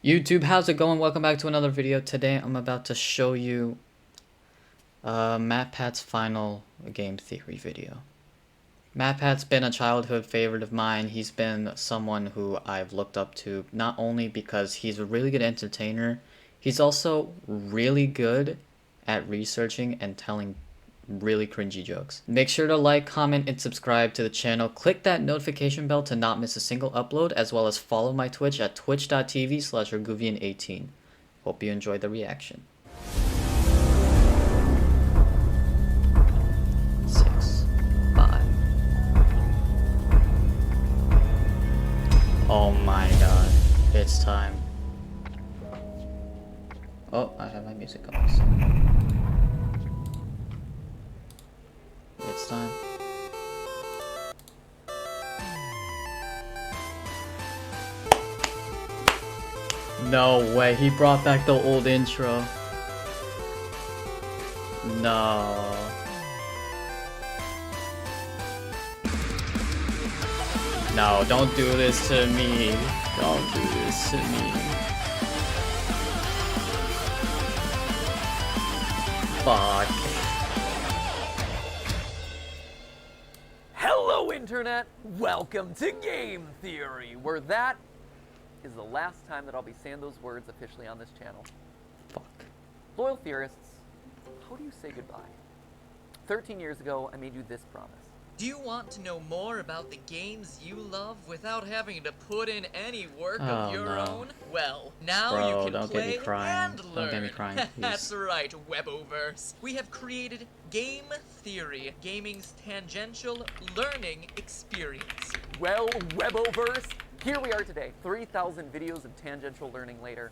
YouTube, how's it going? Welcome back to another video. Today I'm about to show you Matpat'S final game theory video. Matpat's been a childhood favorite of mine. He's been someone who I've looked up to, not only because he's a really good entertainer, he's also really good at researching and telling really cringy jokes. Make sure to like, comment, and subscribe to the channel. Click that notification bell to not miss a single upload, as well as follow my Twitch at twitch.tv/Arguvian18. Hope you enjoyed the reaction. 6, 5. Oh my god, it's time. Oh, I have my music on. It's time. No way, he brought back the old intro. No. No, don't do this to me. Don't do this to me. Fuck. Hello Internet, welcome to Game Theory, where that is the last time that I'll be saying those words officially on this channel. Fuck. Loyal theorists, how do you say goodbye? 13 years ago, I made you this promise. Do you want to know more about the games you love without having to put in any work of your own? Well, now Bro, you can don't play get me crying. and learn. Don't get me crying, please. That's right, Weboverse. We have created Game Theory, gaming's tangential learning experience. Well, Weboverse, here we are today, 3,000 videos of tangential learning later.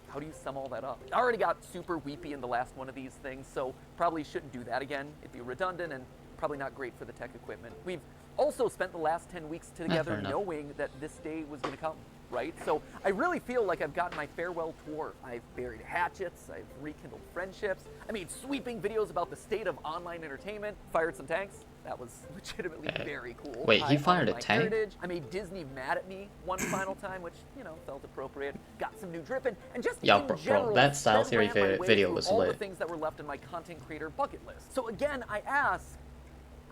How do you sum all that up? I already got super weepy in the last one of these things, so probably shouldn't do that again. It'd be redundant and probably not great for the tech equipment. We've also spent the last 10 weeks together knowing that this day was going to come, right? So I really feel like I've gotten my farewell tour. I've buried hatchets, I've rekindled friendships, I made sweeping videos about the state of online entertainment, fired some tanks. That was legitimately very cool. Wait, he I fired a honored my tank? heritage. I made Disney mad at me one final time, which, you know, felt appropriate. Got some new dripping, and just Yo, in bro, general, that style then theory ran my way video through was all the lit. things that were left in my content creator bucket list. So again, I ask,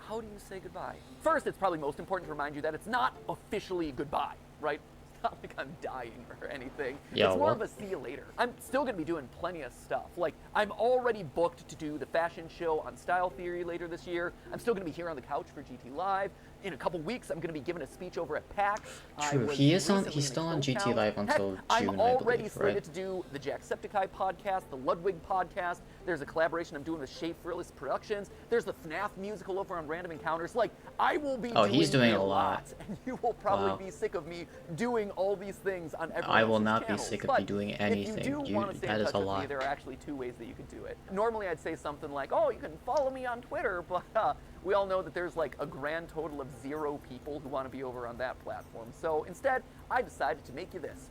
how do you say goodbye? First, it's probably most important to remind you that it's not officially goodbye, right? It's not like I'm dying or anything. Yo, it's more what? of a see you later. I'm still gonna be doing plenty of stuff. Like, I'm already booked to do the fashion show on Style Theory later this year. I'm still gonna be here on the couch for GT Live. In a couple weeks, I'm gonna be giving a speech over at PAX. True, he's still on GT Live until I'm June, I already believe, slated right? to do the Jacksepticeye podcast, the Ludwig podcast. There's a collaboration I'm doing with Shea Frillis Productions. There's the FNAF musical over on Random Encounters. Like, I will be he's doing a lot. and you will probably be sick of me doing all these things on everyone I will else's not be channels. sick of But you doing anything. If you do want to stay that in is touch a with me, lot. there are actually two ways that you can do it. Normally, I'd say something like, "Oh, you can follow me on Twitter," but we all know that there's like a grand total of 0 people who want to be over on that platform. So instead, I decided to make you this.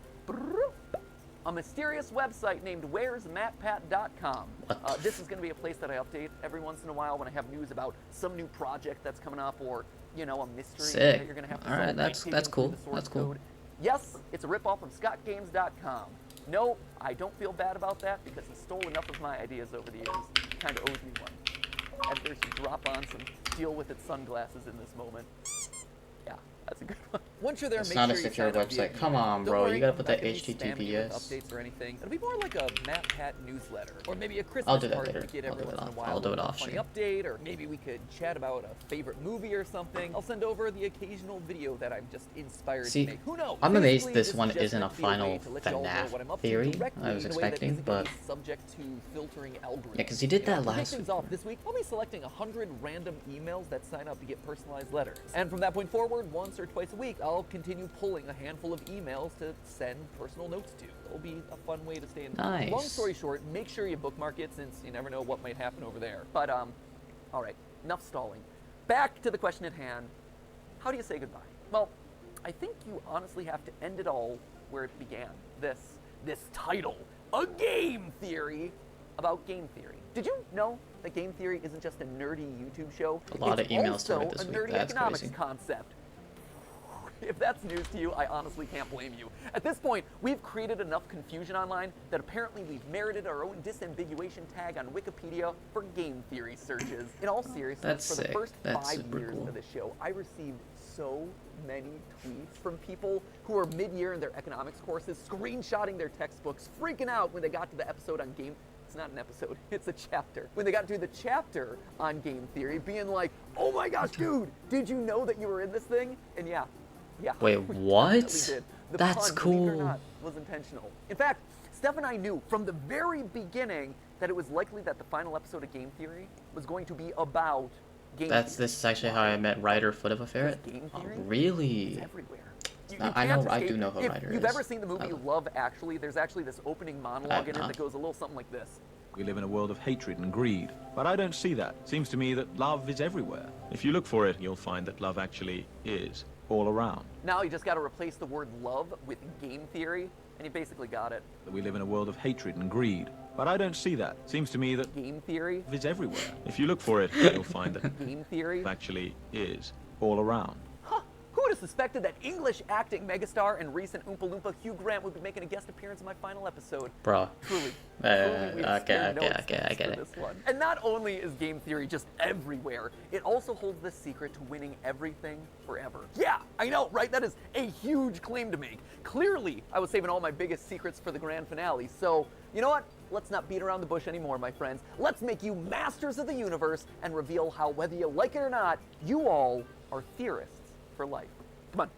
A mysterious website named where'smatpat.com. This is going to be a place that I update every once in a while when I have news about some new project that's coming up, or, you know, a mystery Sick. that you're going to have to All solve right, by that's digging cool. through the source That's cool. code. Yes, it's a ripoff of scottgames.com. No, I don't feel bad about that because he stole enough of my ideas over the years. He kind of owes me one. Editor should drop on some deal with its sunglasses in this moment. Yeah, that's a good one. Once you're there, It's make not a sure you secure sign up via website. Come email. on, Don't bro. worry, You gotta put I'm that not gonna be spamming you with HTTPS. updates or anything. It'll be more like a MatPat newsletter, or maybe a Christmas I'll do that card later. we get I'll every do it once in a off- while. I'll do with it a off funny stream. update, or maybe we could chat about a favorite movie or something. I'll send over the occasional video that I'm just inspired See, to make. Who knows? I'm amazed Basically, this is one just isn't a meant to be way final to let y'all know FNAF what I'm up to theory directly I was in a way that expecting, isn't gonna but be subject to filtering algorithms. yeah, 'cause he did that To kick last things week. off this week, I'll be selecting 100 random emails that sign up to get personalized letters. And from that point forward, once or twice a week, I'll continue pulling a handful of emails to send personal notes to. It'll be a fun way to stay in touch. Nice. Long story short, make sure you bookmark it since you never know what might happen over there. But, all right, enough stalling. Back to the question at hand. How do you say goodbye? Well, I think you honestly have to end it all where it began. This title, A Game Theory about game theory. Did you know that game theory isn't just a nerdy YouTube show? A lot It's of emails also to it this a week. nerdy That's economics crazy. concept. If that's news to you, I honestly can't blame you. At this point, we've created enough confusion online that apparently we've merited our own disambiguation tag on Wikipedia for game theory searches. In all seriousness, That's for the sick. first That's 5 super years cool. of the show, I received so many tweets from people who are mid-year in their economics courses, screenshotting their textbooks, freaking out when they got to the episode on game. It's not an episode, it's a chapter. When they got to the chapter on game theory, being like, oh my gosh, dude, did you know that you were in this thing? And yeah. Wait, we what? definitely did. The That's pun, believe it or cool. not, was intentional. In fact, Steph and I knew from the very beginning that it was likely that the final episode of Game Theory was going to be about game theory. This is actually how I met Ryder Foot of a Ferret. Game Oh, theory really? It's everywhere. You I can't know. I escape. do know who If Ryder is. you've ever seen the movie Love Actually, there's actually this opening monologue in it not. that goes a little something like this. We live in a world of hatred and greed, but I don't see that. Seems to me that love is everywhere. If you look for it, you'll find that love actually is all around. Now you just got to replace the word love with game theory, and you basically got it. That we live in a world of hatred and greed, but I don't see that. Seems to me that Game theory, love is everywhere. If you look for it, you'll find that game theory. love actually is all around. Huh, who would have suspected that English acting megastar and recent Oompa Loompa Hugh Grant would be making a guest appearance in my final episode? Bro. Truly. Okay, I okay, I get it. This one. And not only is game theory just everywhere, it also holds the secret to winning everything forever. Yeah, I know, right? That is a huge claim to make. Clearly, I was saving all my biggest secrets for the grand finale. So, you know what? Let's not beat around the bush anymore, my friends. Let's make you masters of the universe and reveal how, whether you like it or not, you all are theorists for life. Come on.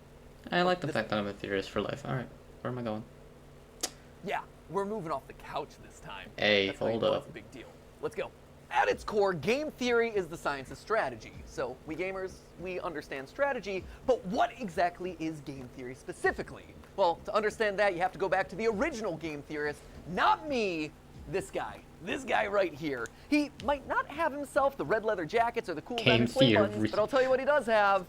I like the fact that I'm a theorist for life. Alright, where am I going? Yeah, we're moving off the couch this time. Hey, That's how you hold know up. It's a big deal. Let's go. At its core, game theory is the science of strategy. So we gamers, we understand strategy, but what exactly is game theory specifically? Well, to understand that, you have to go back to the original game theorist, not me, this guy right here. He might not have himself the red leather jackets or the cool Game diamond play theory. buttons, but I'll tell you what he does have.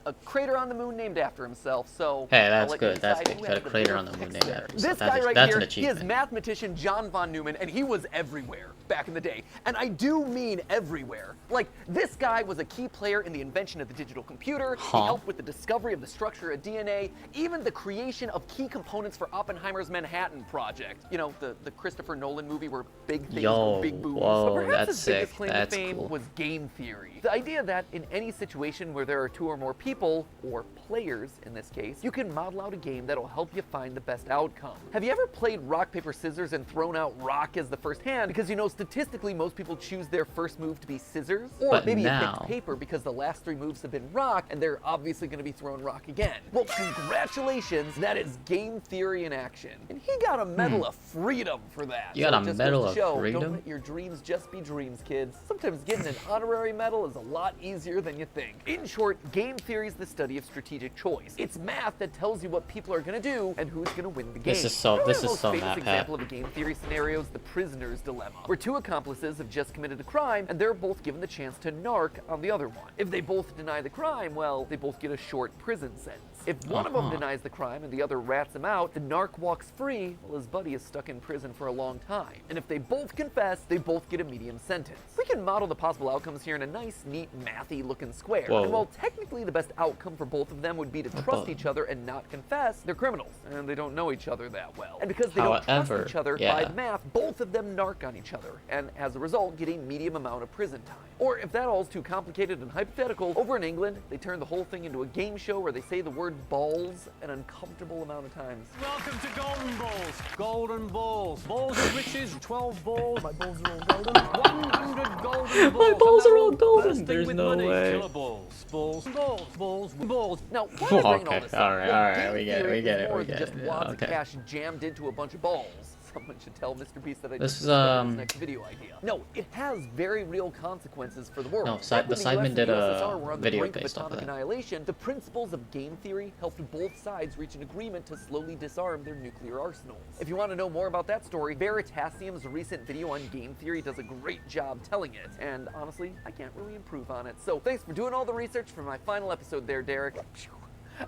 A crater on the moon named after himself, so... Hey, I'll that's let you good. That's decide good. who You got has a the crater bigger on the moon flex named there. after himself. This guy right That's here, an he is achievement. mathematician John von Neumann, and he was everywhere back in the day. And I do mean everywhere. Like, this guy was a key player in the invention of the digital computer. He helped with the discovery of the structure of DNA, even the creation of key components for Oppenheimer's Manhattan Project. You know, the Christopher Nolan movie where big things Yo, go big boom. whoa, But perhaps that's his biggest sick. claim That's to fame cool. was game theory. The idea that in any situation where there are 2 or more people, or players in this case, you can model out a game that'll help you find the best outcome. Have you ever played rock, paper, scissors and thrown out rock as the first hand? Because you know, statistically, most people choose their first move to be scissors. Or But maybe you now- picked paper because the last 3 moves have been rock, and they're obviously going to be throwing rock again. Well, congratulations, that is game theory in action. And he got a Medal of Freedom for that. You got So a it just Medal goes of to show, Freedom? Don't let your dreams just be dreams, kids. Sometimes getting an honorary medal is a lot easier than you think. In short, game theory is the study of strategic choice. It's math that tells you what people are going to do and who's going to win the game. This is so Probably the Matt most Pat. famous example of a game theory scenario is the prisoner's dilemma, where 2 accomplices have just committed a crime and they're both given the chance to narc on the other one. If they both deny the crime, well, they both get a short prison sentence. If one of them denies the crime and the other rats him out, the narc walks free while his buddy is stuck in prison for a long time. And if they both confess, they both get a medium sentence. We can model the possible outcomes here in a nice, neat, mathy looking square. Whoa. And while technically the best outcome for both of them would be to trust each other and not confess, they're criminals and they don't know each other that well. And because they don't However, trust each other, yeah. by math, both of them narc on each other, and as a result, get a medium amount of prison time. Or if that all's too complicated and hypothetical, over in England, they turn the whole thing into a game show where they say the word balls an uncomfortable amount of times. Welcome to Golden Balls. Golden Balls. Balls of riches, 12 balls. My balls are all golden. 100 golden balls. My balls are all golden. Bursting There's with no money. way. Killer balls. Balls. Balls. Balls. Balls. Now, why am I bringing all Okay, this all up? right, Well, all right, game we get it, theory we get is it, more we than get just it, wads okay. of cash jammed into a bunch of balls. Someone should tell Mr. Beast that I This just is, discovered his next video idea. No, it has very real consequences for the world. No, Back when the the Sidemen US and did the a USSR were on the video brink of based off of atomic that. annihilation, the principles of game theory helped both sides reach an agreement to slowly disarm their nuclear arsenals. If you want to know more about that story, Veritasium's recent video on game theory does a great job telling it. And honestly, I can't really improve on it. So thanks for doing all the research for my final episode there, Derek.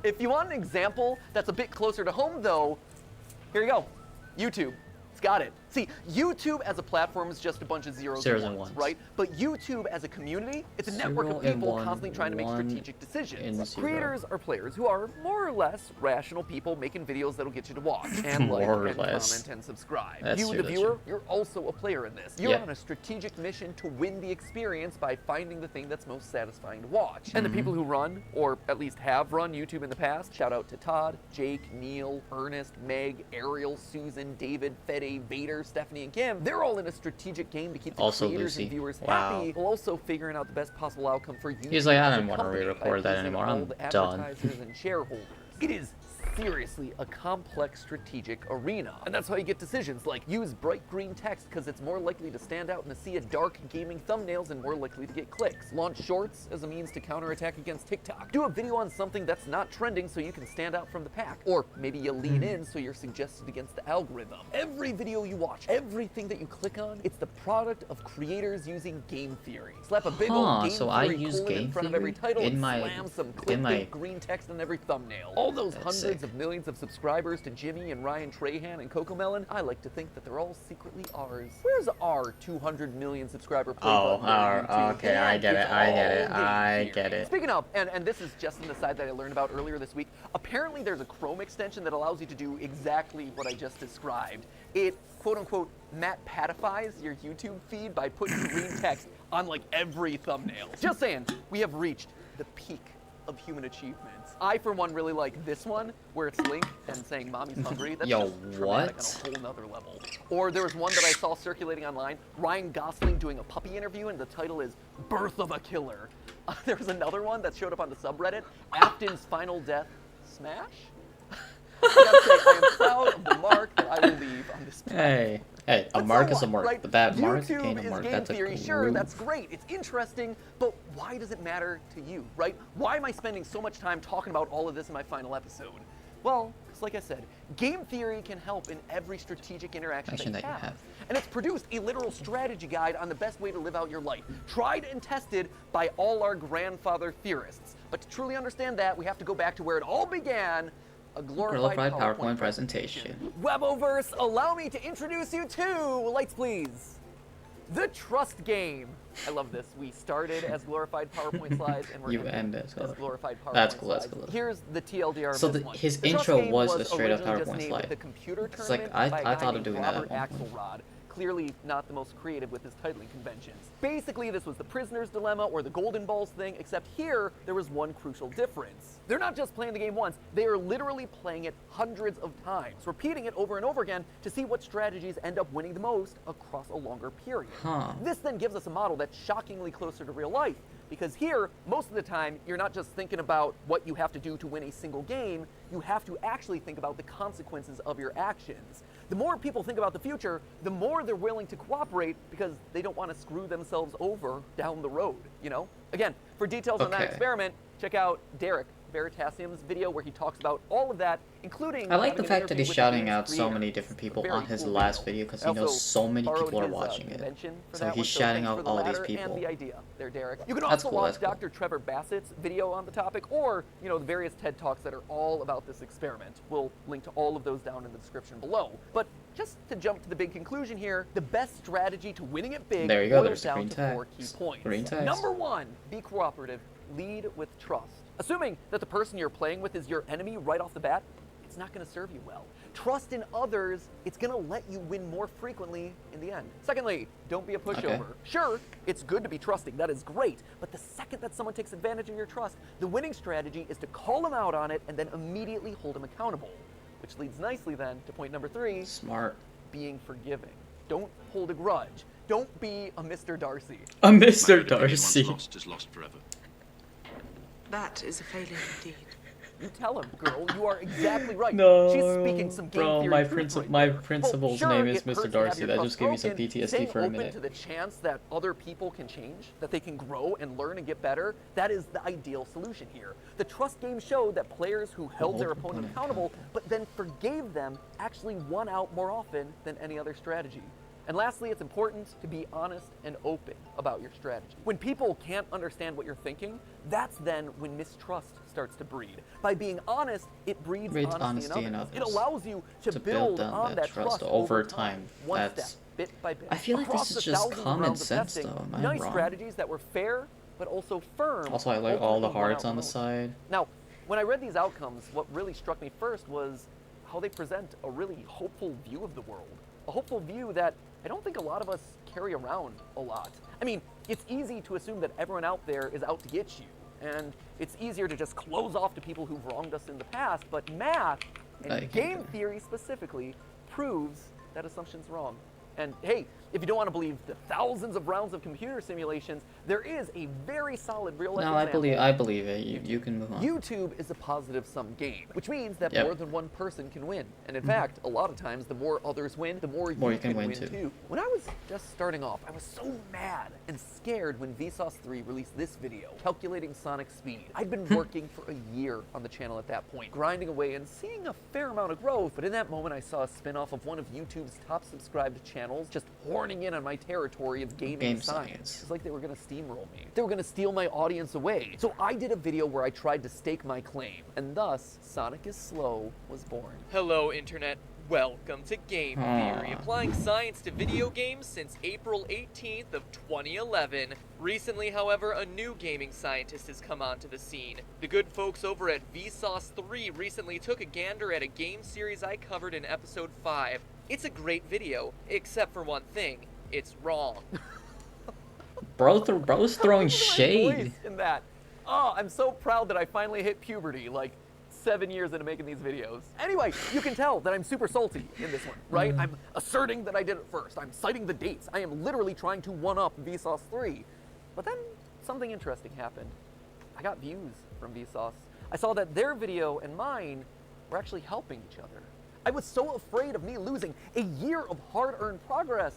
If you want an example that's a bit closer to home, though, here you go. YouTube. It's got it. See, YouTube as a platform is just a bunch of zeros and ones, right? But YouTube as a community, it's a network of people constantly trying to make strategic decisions. Creators are players who are more or less rational people making videos that'll get you to watch and like and comment and subscribe. You, the viewer, you're also a player in this. You're on a strategic mission to win the experience by finding the thing that's most satisfying to watch. And the people who run, or at least have run YouTube in the past, shout out to Todd, Jake, Neil, Ernest, Meg, Ariel, Susan, David, Fede, Vader, Stephanie, and Kim, they're all in a strategic game to keep the creators and viewers happy, while also figuring out the best possible outcome for you. He's like, I don't want to re-record that anymore. I'm done. Advertisers and shareholders. It is seriously a complex strategic arena. And that's how you get decisions like use bright green text because it's more likely to stand out in a sea of dark gaming thumbnails and more likely to get clicks. Launch shorts as a means to counterattack against TikTok. Do a video on something that's not trending so you can stand out from the pack. Or maybe you lean in so you're suggested against the algorithm. Every video you watch, everything that you click on, it's the product of creators using game theory. Slap a big old game theory colon in front of every title and slam some clickbait green text on every thumbnail. All those hundreds of millions of subscribers to Jimmy and Ryan Trahan and Cocomelon, I like to think that they're all secretly ours. Where's our 200 million subscriber play button on YouTube? Okay, I get it. Speaking of, and this is just an aside that I learned about earlier this week, apparently there's a Chrome extension that allows you to do exactly what I just described. It, quote unquote, Matpat'ifies your YouTube feed by putting green text on like every thumbnail. Just saying, we have reached the peak of human achievements. I, for one, really like this one, where it's Link and saying "Mommy's hungry." That's just dramatic on a whole nother level. Or there was one that I saw circulating online, Ryan Gosling doing a puppy interview, and the title is "Birth of a Killer." There was another one that showed up on the subreddit, Afton's Final Death Smash? I gotta say, I am proud of the mark that I will leave on this platform. Hey, a mark is a mark, right? But that mark ain't a mark. Game That's theory. a Sure, that's great. It's interesting, but why does it matter to you, right? Why am I spending so much time talking about all of this in my final episode? Well, because like I said, game theory can help in every strategic interaction that you have. And it's produced a literal strategy guide on the best way to live out your life, tried and tested by all our grandfather theorists. But to truly understand that, we have to go back to where it all began, a glorified PowerPoint presentation. Weboverse, allow me to introduce you to, lights please, the Trust Game. I love this. We started as glorified PowerPoint slides, and we're ending as glorified PowerPoint slides. Cool. Here's the TLDR. So his intro was a straight up PowerPoint slide. The computer it's like I thought of doing that at one point. Clearly not the most creative with his titling conventions. Basically, this was the prisoner's dilemma or the golden balls thing, except here, there was one crucial difference. They're not just playing the game once, they are literally playing it hundreds of times, repeating it over and over again to see what strategies end up winning the most across a longer period. This then gives us a model that's shockingly closer to real life, because here, most of the time, you're not just thinking about what you have to do to win a single game, you have to actually think about the consequences of your actions. The more people think about the future, the more they're willing to cooperate because they don't want to screw themselves over down the road, you know? Again, for details on that experiment, check out Derek Veritasium's video where he talks about all of that, including... I like the fact that he's shouting out so many different people on his last video because he knows so many people are watching it. So he's shouting out all these people. And the idea there, Derek. You can also watch Dr. Trevor Bassett's video on the topic, or, you know, the various TED Talks that are all about this experiment. We'll link to all of those down in the description below. But just to jump to the big conclusion here, the best strategy to winning it big boils down to 4 key points. Number 1, be cooperative. Lead with trust. Assuming that the person you're playing with is your enemy right off the bat, it's not going to serve you well. Trust in others, it's going to let you win more frequently in the end. Secondly, don't be a pushover. Sure, it's good to be trusting, that is great, but the second that someone takes advantage of your trust, the winning strategy is to call them out on it and then immediately hold them accountable. Which leads nicely then to point number 3. Smart. Being forgiving. Don't hold a grudge. Don't be a Mr. Darcy. A Mr. Darcy. Lost is lost forever. That is a failure indeed. You tell him, girl. You are exactly right. No, she's speaking some game theory. My principal's name is Mr. Darcy. That just gave me some PTSD for a minute. Open to the chance that other people can change, that they can grow and learn and get better, that is the ideal solution here. The Trust Game showed that players who held their opponent accountable, but then forgave them, actually won out more often than any other strategy. And lastly, it's important to be honest and open about your strategy. When people can't understand what you're thinking, that's then when mistrust starts to breed. By being honest, it breeds honesty in others. It allows you to build on that trust over time, one step, bit by bit. I feel like Across this is the just thousands of common rounds of sense, testing, though. Am I nice wrong? strategies that were fair but also firm. Also, I like all the ultimately won hearts out on the most. side. Now, when I read these outcomes, what really struck me first was how they present a really hopeful view of the world. A hopeful view that I don't think a lot of us carry around a lot. I mean, it's easy to assume that everyone out there is out to get you, and it's easier to just close off to people who've wronged us in the past, but math, and game theory specifically, proves that assumption's wrong. And hey, if you don't want to believe the thousands of rounds of computer simulations, there is a very solid real-life No, example. I believe it. You can move on. YouTube is a positive-sum game, which means that Yep. more than one person can win. And in fact, a lot of times, the more others win, the more you can win too. When I was just starting off, I was so mad and scared when Vsauce 3 released this video, calculating Sonic's speed. I'd been working for a year on the channel at that point, grinding away and seeing a fair amount of growth, but in that moment I saw a spin-off of one of YouTube's top subscribed channels just horning in on my territory of gaming science. It's like they were gonna steamroll me. They were gonna steal my audience away. So I did a video where I tried to stake my claim, and thus, Sonic is Slow was born. Hello, Internet. Welcome to Game Theory, applying science to video games since April 18th of 2011. Recently, however, a new gaming scientist has come onto the scene. The good folks over at Vsauce 3 recently took a gander at a game series I covered in episode 5. It's a great video, except for one thing. It's wrong. Bro's throwing My shade. voice in that. Oh, I'm so proud that I finally hit puberty, like 7 years into making these videos. Anyway, you can tell that I'm super salty in this one, right? I'm asserting that I did it first. I'm citing the dates. I am literally trying to one-up Vsauce 3. But then something interesting happened. I got views from Vsauce. I saw that their video and mine were actually helping each other. I was so afraid of me losing a year of hard-earned progress.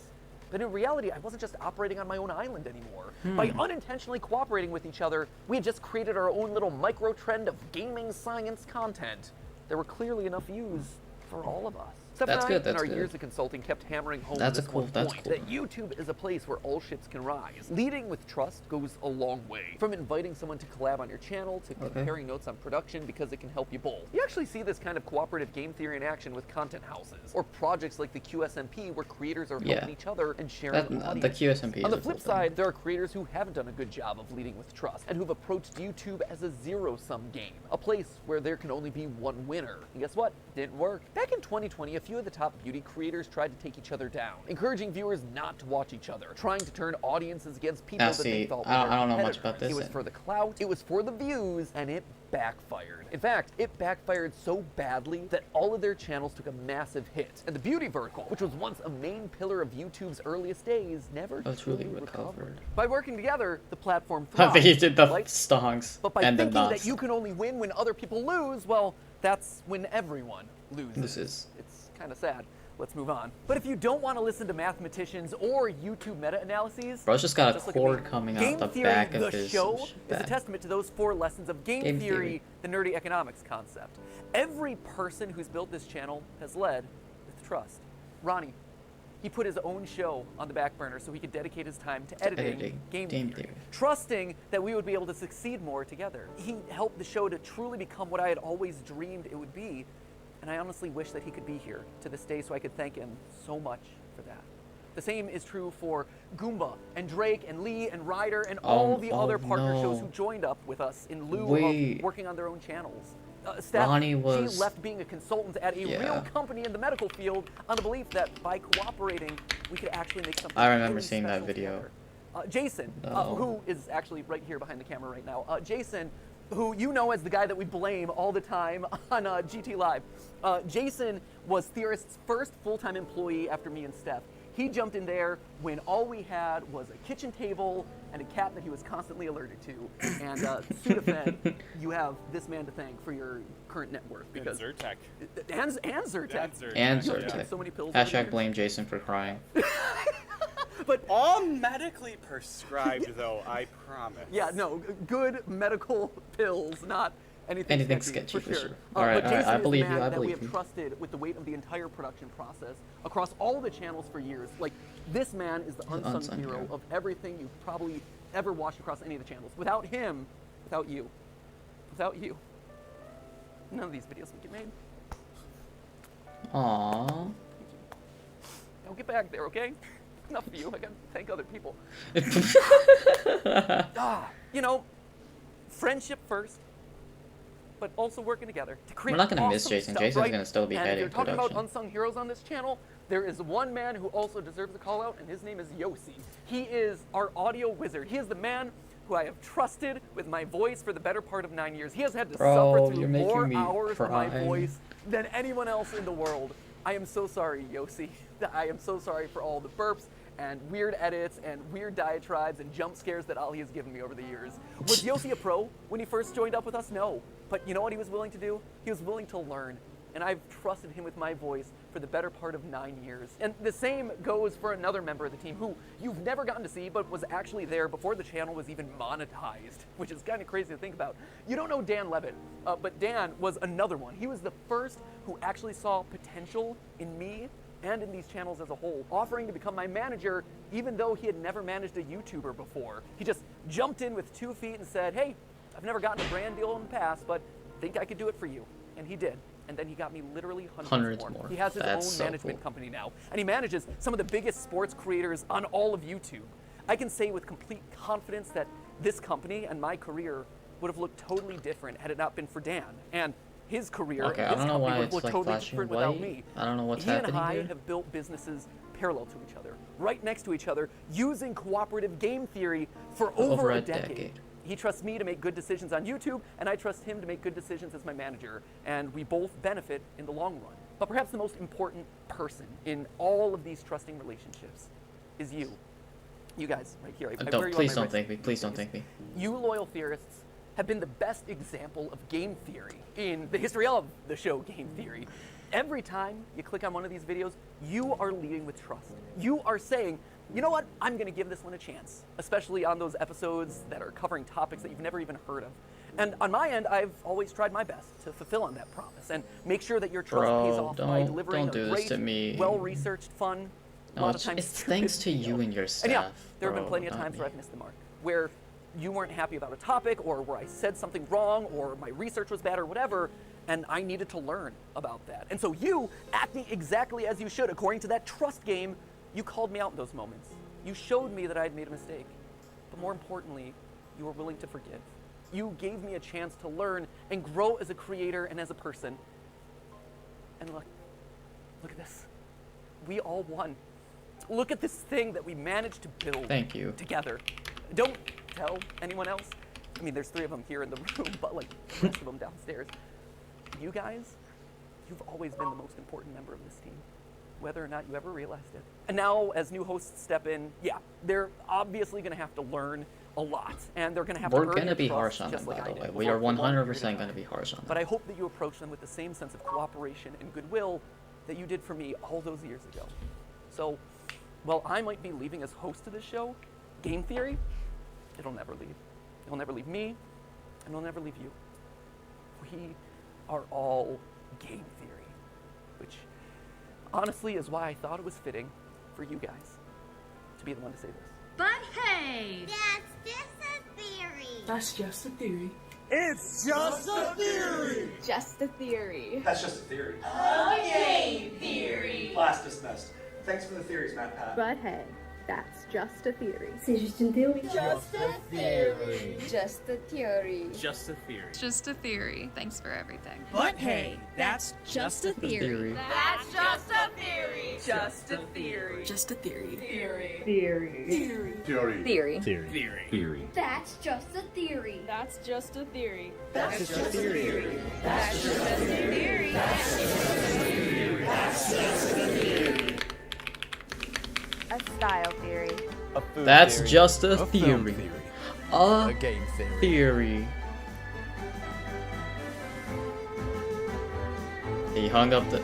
But in reality, I wasn't just operating on my own island anymore. By unintentionally cooperating with each other, we had just created our own little micro-trend of gaming science content. There were clearly enough views for all of us. Steph That's and I, good, in that's our good. years of consulting, kept hammering home That's this a cool- one that's point, cool. that YouTube is a place where all ships can rise. Leading with trust goes a long way. From inviting someone to collab on your channel, to comparing notes on production because it can help you both. You actually see this kind of cooperative game theory in action with content houses, or projects like the QSMP where creators are helping each other and sharing The audience. QSMP On is the a flip cool side, there are creators who haven't done a good job of leading with trust, and who've approached YouTube as a zero-sum game, a place where there can only be one winner. And guess what? Didn't work. Back in 2020, a few of the top beauty creators tried to take each other down, encouraging viewers not to watch each other, trying to turn audiences against people Now, that they see, thought were I their don't know much about competitors. this, It was and- for the clout, it was for the views, and it backfired. In fact, it backfired so badly that all of their channels took a massive hit, and the beauty vertical, which was once a main pillar of YouTube's earliest days, never truly truly recovered. By working together, the platform I thrived. think he did the like- stonks but by and the thinking that nuts. you can only win when other people lose, well, that's when everyone loses. It's kind of sad. Let's move on. But if you don't want to listen to mathematicians or YouTube meta-analyses, Bro's just got a look at me. cord coming out Game the theory, back of the his show, is a back. testament to those 4 lessons of game, Game theory, the nerdy economics concept. Every person who's built this channel has led with trust. Ronnie, he put his own show on the back burner so he could dedicate his time to editing game theory, trusting that we would be able to succeed more together. He helped the show to truly become what I had always dreamed it would be, and I honestly wish that he could be here to this day so I could thank him so much for that. The same is true for Goomba and Drake and Lee and Ryder and all the other partner shows who joined up with us in lieu of working on their own channels. Steph, Ronnie was- she left being a consultant at a real company in the medical field on the belief that by cooperating, we could actually make something I remember really seeing that special video. together. Jason, who is actually right here behind the camera right now. Jason, who you know as the guy that we blame all the time on GT Live. Jason was Theorist's first full-time employee after me and Steph. He jumped in there when all we had was a kitchen table and a cat that he was constantly alerted to. And Sudafed, you have this man to thank for your current net worth. Because And Zyrtec. And Zyrtec. And You have taken Zyrtec. so many pills over the years. Blame Jason for crying. But All medically prescribed, though, I promise. yeah, no, good medical pills, not Anything sketchy for sure. But Alright, Jason I is believe the you, man I that we believe have you. trusted with the weight of the entire production process across all the channels for years. Like, this man is the unsung hero of everything you've probably ever watched across any of the channels. Without him, without you, none of these videos would get made. Aww. Now get back there, okay? Enough of you. I gotta thank other people. You know, friendship first, but also working together to create. We're not gonna miss awesome Jason. stuff, Jason's right? gonna still be And if heading you're talking production. about unsung heroes on this channel, there is one man who also deserves a call out, and his name is Yossi. He is our audio wizard. He is the man who I have trusted with my voice for the better part of 9 years. He has had to suffer through you're making more me hours of my cry. voice than anyone else in the world. I am so sorry, Yossi. I am so sorry for all the burps and weird edits and weird diatribes and jump scares that Ali has given me over the years. Was Yossi a pro when he first joined up with us? No. But you know what he was willing to do? He was willing to learn. And I've trusted him with my voice for the better part of 9 years. And the same goes for another member of the team who you've never gotten to see but was actually there before the channel was even monetized, which is kind of crazy to think about. You don't know Dan Levitt, but Dan was another one. He was the first who actually saw potential in me and in these channels as a whole, offering to become my manager even though he had never managed a YouTuber before. He just jumped in with 2 feet and said, hey, I've never gotten a brand deal in the past, but think I could do it for you. And he did. And then he got me literally hundreds more. He has his That's own so management cool. company now, and he manages some of the biggest sports creators on all of YouTube. I can say with complete confidence that this company and my career would have looked totally different had it not been for Dan. And his career, Okay, I his don't know company why would it's have looked like totally flashing different without white. me. I don't know what's he happening and I here. have built businesses parallel to each other, right next to each other, using cooperative game theory for over a decade. He trusts me to make good decisions on YouTube, and I trust him to make good decisions as my manager, and we both benefit in the long run. But perhaps the most important person in all of these trusting relationships is you. You guys, right here. I wear you on Please my don't wrist. thank me. Please don't thank me. You loyal theorists have been the best example of game theory in the history of the show Game Theory. Every time you click on one of these videos, you are leading with trust. You are saying, you know what, I'm gonna give this one a chance, especially on those episodes that are covering topics that you've never even heard of. And on my end, I've always tried my best to fulfill on that promise and make sure that your trust pays off by delivering don't do a this great, to me. well-researched, fun, a No, lot of times it's stupid thanks to video. you and your staff. And yeah, there have been bro, plenty of not times me. where I've missed the mark, where you weren't happy about a topic, or where I said something wrong, or my research was bad, or whatever, and I needed to learn about that. And so you, acting exactly as you should, according to that trust game, you called me out in those moments. You showed me that I had made a mistake. But more importantly, you were willing to forgive. You gave me a chance to learn and grow as a creator and as a person. And look at this. We all won. Look at this thing that we managed to build Thank you. together. Don't tell anyone else. I mean, there's 3 of them here in the room, but like the rest of them downstairs. You guys, you've always been the most important member of this team, whether or not you ever realized it. And now, as new hosts step in, yeah, they're obviously going to have to learn a lot, and they're going to have We're to earn gonna your be trust harsh on just them, like by I the did way. We for are a long period of 100% time. going to be harsh on them. But I hope that you approach them with the same sense of cooperation and goodwill that you did for me all those years ago. So, while I might be leaving as host of this show, Game Theory, it'll never leave. It'll never leave me, and it'll never leave you. We are all Game Theory, which honestly is why I thought it was fitting for you guys to be the one to say this. But hey! That's just a theory. That's just a theory. It's just a theory. Just a theory. That's just a theory. Game theory. Class dismissed. Thanks for the theories, Matpat. But hey, that's just a theory. C'est juste une théorie. Just a theory. Just a theory. Just a theory. Just a theory. Thanks for everything. But hey, that's just a Theory. That's just a theory. Just a theory. Just a theory. Theory. Theory. Theory. Theory. That's just a theory. That's just a theory. That's just a theory. That's just a theory. A style theory. A food That's theory. just a film theory. A game theory. theory. He hung up the...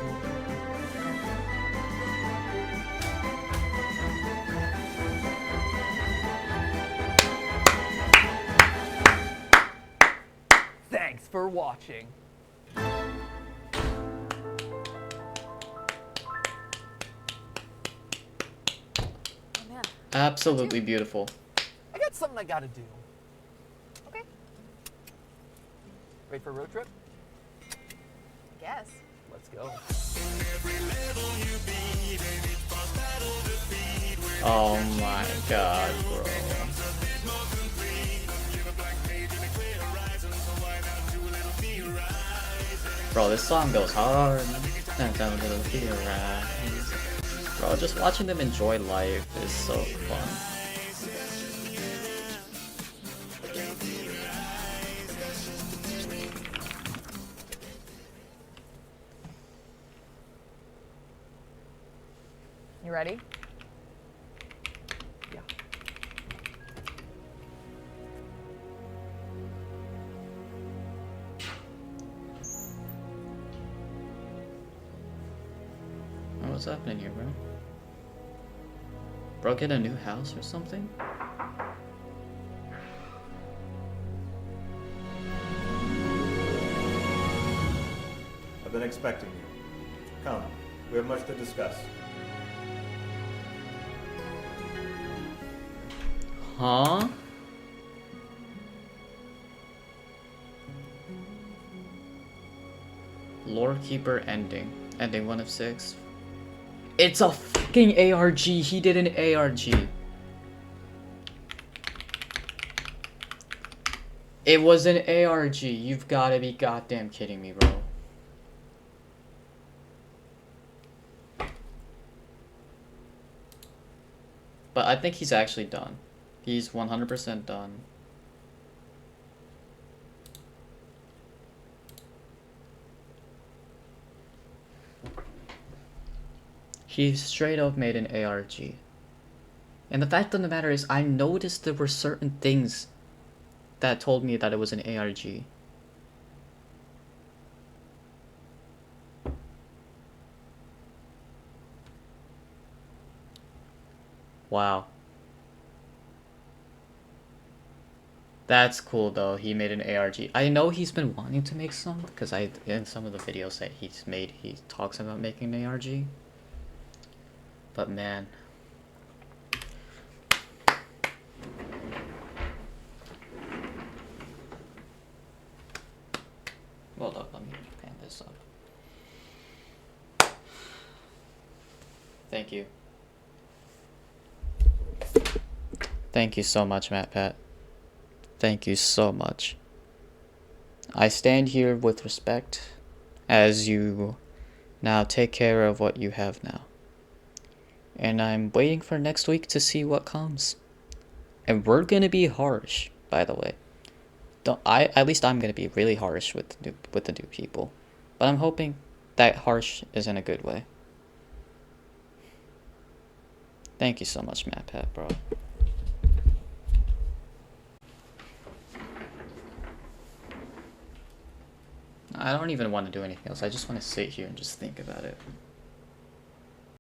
Thanks for watching. Oh man, Absolutely beautiful. I got something I gotta do. Okay. Ready for a road trip? I guess. Let's go. Oh my god, bro. Bro, this song goes hard. Bro, just watching them enjoy life is so fun. You ready? Yeah. Oh, what's happening here, bro? Bro, get a new house or something? I've been expecting you. Come, we have much to discuss. Huh? Lore Keeper ending. Ending 1 of 6. It's a fucking ARG. He did an ARG. It was an ARG. You've gotta be goddamn kidding me, bro. But I think he's actually done. He's 100% done. He straight up made an ARG. And the fact of the matter is, I noticed there were certain things that told me that it was an ARG. Wow. That's cool though, he made an ARG. I know he's been wanting to make some, because in some of the videos that he's made, he talks about making an ARG. But man. Well done, let me pan this up. Thank you. Thank you so much, MatPat. Thank you so much. I stand here with respect as you now take care of what you have now. And I'm waiting for next week to see what comes. And we're gonna be harsh, by the way. At least I'm gonna be really harsh with the new people. But I'm hoping that harsh is in a good way. Thank you so much, MatPat, bro. I don't even want to do anything else. I just want to sit here and just think about it.